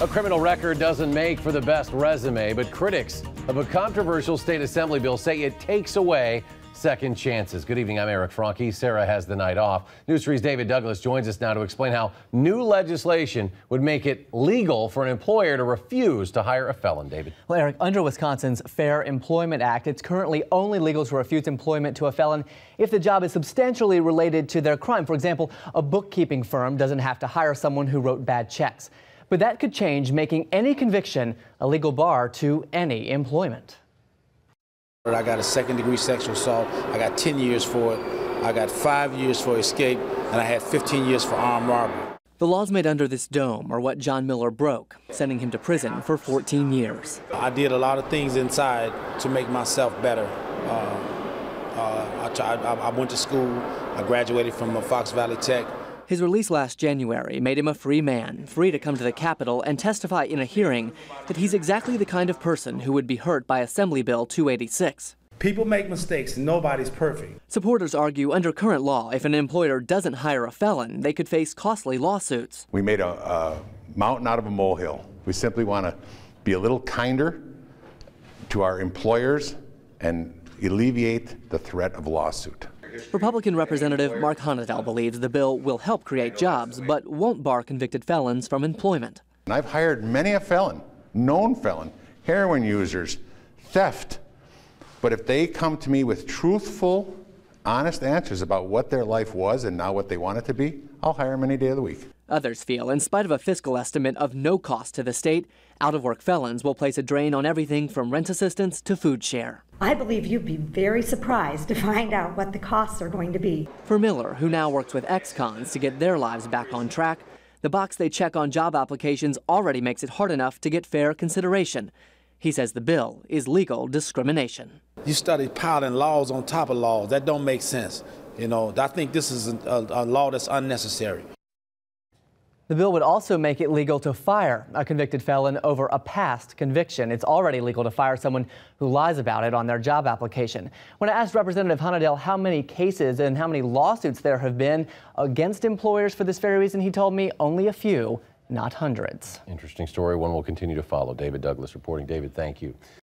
A criminal record doesn't make for the best resume, but critics of a controversial state assembly bill say it takes away second chances. Good evening, I'm Eric Franke. Sarah has the night off. News 3's David Douglas joins us now to explain how new legislation would make it legal for an employer to refuse to hire a felon. David. Well, Eric, under Wisconsin's Fair Employment Act, it's currently only legal to refuse employment to a felon if the job is substantially related to their crime. For example, a bookkeeping firm doesn't have to hire someone who wrote bad checks. But that could change, making any conviction a legal bar to any employment. I got a second-degree sexual assault. I got 10 years for it. I got 5 years for escape, and I had 15 years for armed robbery. The laws made under this dome are what John Miller broke, sending him to prison for 14 years. I did a lot of things inside to make myself better. I went to school. I graduated from Fox Valley Tech. His release last January made him a free man, free to come to the Capitol and testify in a hearing that he's exactly the kind of person who would be hurt by Assembly Bill 286. People make mistakes. Nobody's perfect. Supporters argue under current law, if an employer doesn't hire a felon, they could face costly lawsuits. We made a mountain out of a molehill. We simply want to be a little kinder to our employers and alleviate the threat of lawsuit. Republican Representative Mark Honadell believes the bill will help create jobs, but won't bar convicted felons from employment. And I've hired many a felon, known felon, heroin users, theft. But if they come to me with truthful, honest answers about what their life was and now what they want it to be, I'll hire them any day of the week. Others feel, in spite of a fiscal estimate of no cost to the state, out-of-work felons will place a drain on everything from rent assistance to food share. I believe you'd be very surprised to find out what the costs are going to be. For Miller, who now works with ex-cons to get their lives back on track, the box they check on job applications already makes it hard enough to get fair consideration. He says the bill is legal discrimination. You study piling laws on top of laws. That don't make sense. You know, I think this is a law that's unnecessary. The bill would also make it legal to fire a convicted felon over a past conviction. It's already legal to fire someone who lies about it on their job application. When I asked Representative Honadell how many cases and how many lawsuits there have been against employers for this very reason, he told me only a few, not hundreds. Interesting story, one we'll continue to follow. David Douglas reporting. David, thank you.